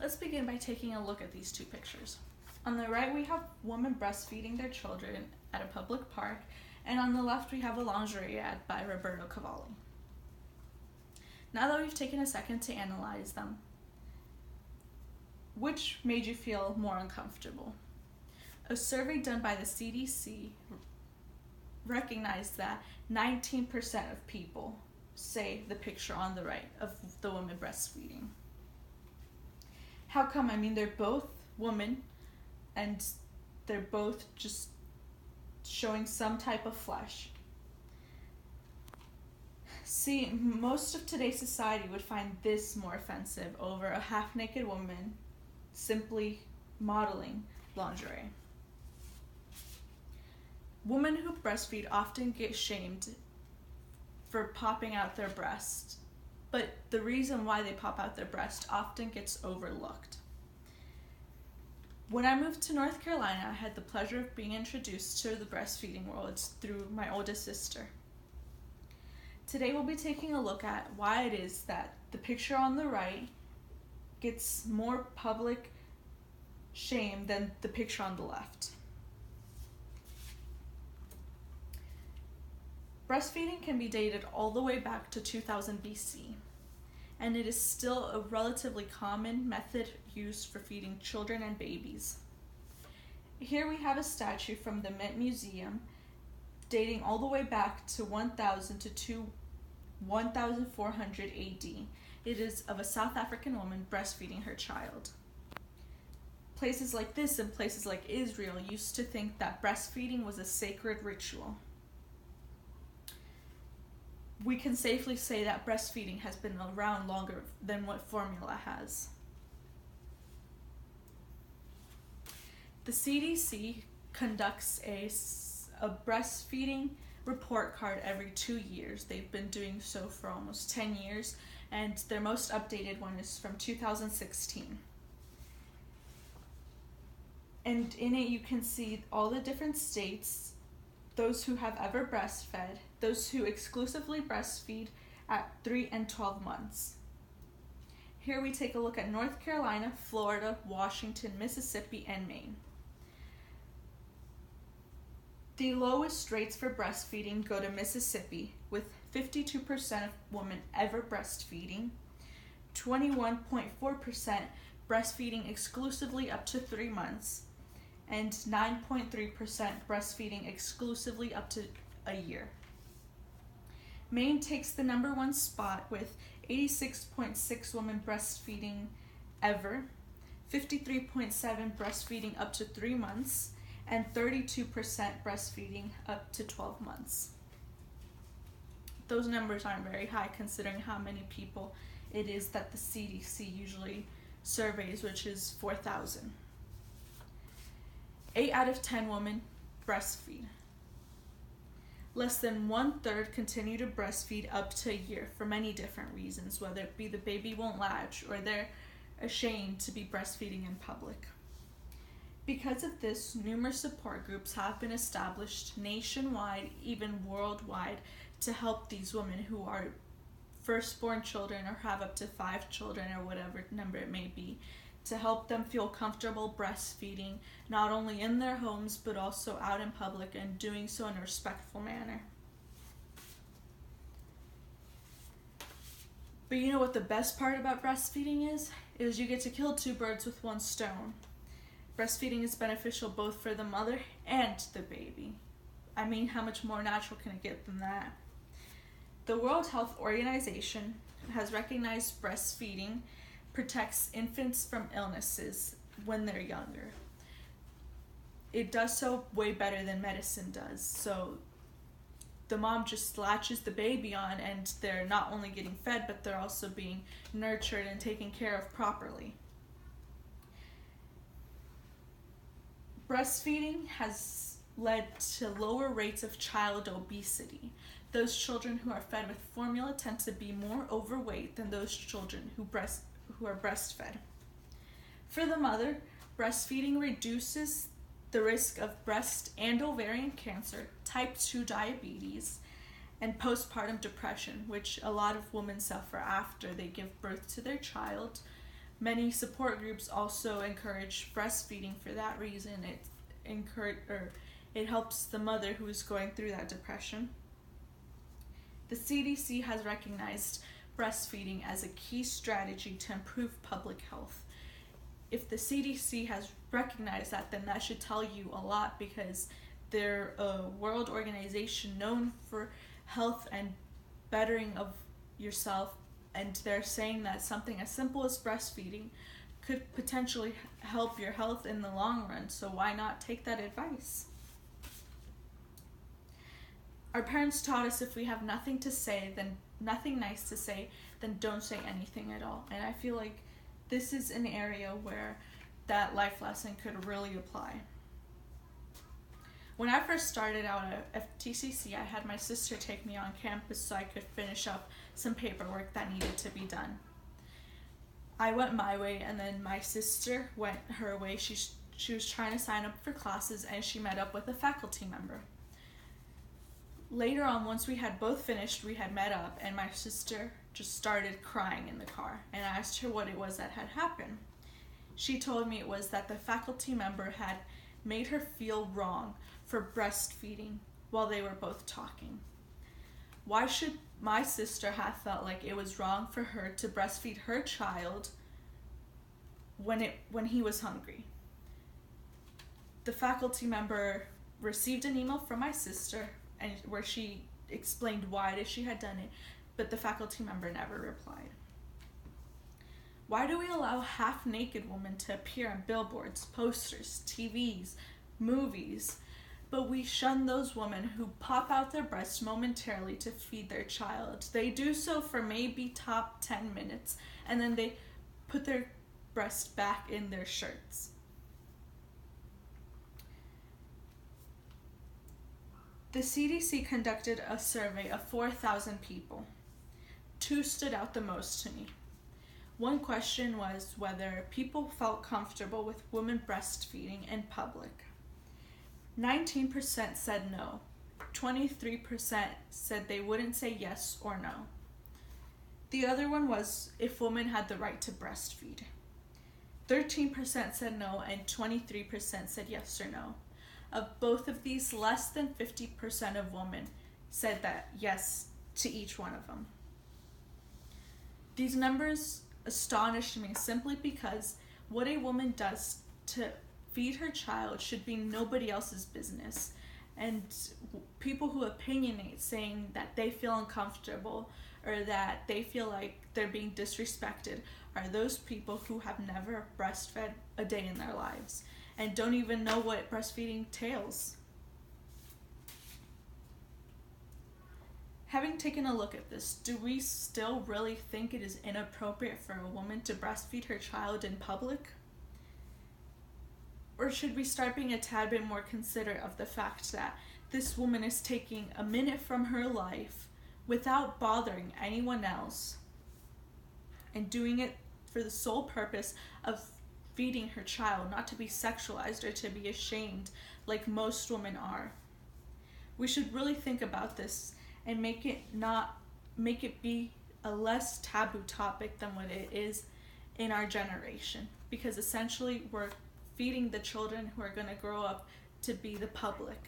Let's begin by taking a look at these two pictures. On the right, we have women breastfeeding their children at a public park, and on the left, we have a lingerie ad by Roberto Cavalli. Now that we've taken a second to analyze them, which made you feel more uncomfortable? A survey done by the CDC recognized that 19% of people say the picture on the right of the woman breastfeeding. How come? I mean, they're both women and they're both just showing some type of flesh. See, most of today's society would find this more offensive over a half-naked woman simply modeling lingerie. Women who breastfeed often get shamed for popping out their breast, but the reason why they pop out their breast often gets overlooked. When I moved to North Carolina, I had the pleasure of being introduced to the breastfeeding world through my oldest sister. Today we'll be taking a look at why it is that the picture on the right gets more public shame than the picture on the left. Breastfeeding can be dated all the way back to 2000 BC, and it is still a relatively common method used for feeding children and babies. Here we have a statue from the Mint Museum dating all the way back to 1000 to 1400 AD. It is of a South African woman breastfeeding her child. Places like this and places like Israel used to think that breastfeeding was a sacred ritual. We can safely say that breastfeeding has been around longer than what formula has. The CDC conducts a breastfeeding report card every 2 years. They've been doing so for almost 10 years, and their most updated one is from 2016. And in it you can see all the different states, those who have ever breastfed, those who exclusively breastfeed at 3 and 12 months. Here we take a look at North Carolina, Florida, Washington, Mississippi, and Maine. The lowest rates for breastfeeding go to Mississippi, with 52% of women ever breastfeeding, 21.4% breastfeeding exclusively up to 3 months, and 9.3% breastfeeding exclusively up to a year. Maine takes the number one spot with 86.6 women breastfeeding ever, 53.7 breastfeeding up to 3 months, and 32% breastfeeding up to 12 months. Those numbers aren't very high considering how many people it is that the CDC usually surveys, which is 4,000. 8 out of 10 women breastfeed. Less than 1/3 continue to breastfeed up to a year for many different reasons, whether it be the baby won't latch or they're ashamed to be breastfeeding in public. Because of this, numerous support groups have been established nationwide, even worldwide, to help these women who are firstborn children or have up to 5 children or whatever number it may be, to help them feel comfortable breastfeeding, not only in their homes but also out in public, and doing so in a respectful manner. But you know what the best part about breastfeeding is? Is you get to kill 2 birds with 1 stone. Breastfeeding is beneficial both for the mother and the baby. I mean, how much more natural can it get than that? The World Health Organization has recognized breastfeeding protects infants from illnesses when they're younger. It does so way better than medicine does. So the mom just latches the baby on, and they're not only getting fed, but they're also being nurtured and taken care of properly. Breastfeeding has led to lower rates of child obesity. Those children who are fed with formula tend to be more overweight than those children who are breastfed. For the mother, breastfeeding reduces the risk of breast and ovarian cancer, type 2 diabetes, and postpartum depression, which a lot of women suffer after they give birth to their child, Many support groups also encourage breastfeeding for that reason. It helps the mother who is going through that depression. The CDC has recognized breastfeeding as a key strategy to improve public health. If the CDC has recognized that, then that should tell you a lot, because they're a world organization known for health and bettering of yourself, and they're saying that something as simple as breastfeeding could potentially help your health in the long run, so why not take that advice? Our parents taught us if we have nothing nice to say, then don't say anything at all. And I feel like this is an area where that life lesson could really apply. When I first started out at TCC, I had my sister take me on campus so I could finish up some paperwork that needed to be done. I went my way, and then my sister went her way. She was trying to sign up for classes, and she met up with a faculty member. Later on, once we had both finished, we had met up, and my sister just started crying in the car, and I asked her what it was that had happened. She told me it was that the faculty member had made her feel wrong for breastfeeding while they were both talking. Why should my sister have felt like it was wrong for her to breastfeed her child when he was hungry? The faculty member received an email from my sister and where she explained why she had done it, but the faculty member never replied. Why do we allow half-naked women to appear on billboards, posters, TVs, movies, but we shun those women who pop out their breasts momentarily to feed their child? They do so for maybe top 10 minutes, and then they put their breast back in their shirts. The CDC conducted a survey of 4,000 people. Two stood out the most to me. One question was whether people felt comfortable with women breastfeeding in public. 19% said no. 23% said they wouldn't say yes or no. The other one was if women had the right to breastfeed. 13% said no, and 23% said yes or no. Of both of these, less than 50% of women said that yes to each one of them. These numbers astonished me simply because what a woman does to feed her child should be nobody else's business. And people who opinionate saying that they feel uncomfortable or that they feel like they're being disrespected are those people who have never breastfed a day in their lives and don't even know what breastfeeding entails. Having taken a look at this, do we still really think it is inappropriate for a woman to breastfeed her child in public? Or should we start being a tad bit more considerate of the fact that this woman is taking a minute from her life without bothering anyone else and doing it for the sole purpose of feeding her child, not to be sexualized or to be ashamed like most women are? We should really think about this and make it be a less taboo topic than what it is in our generation, because essentially we're feeding the children who are going to grow up to be the public.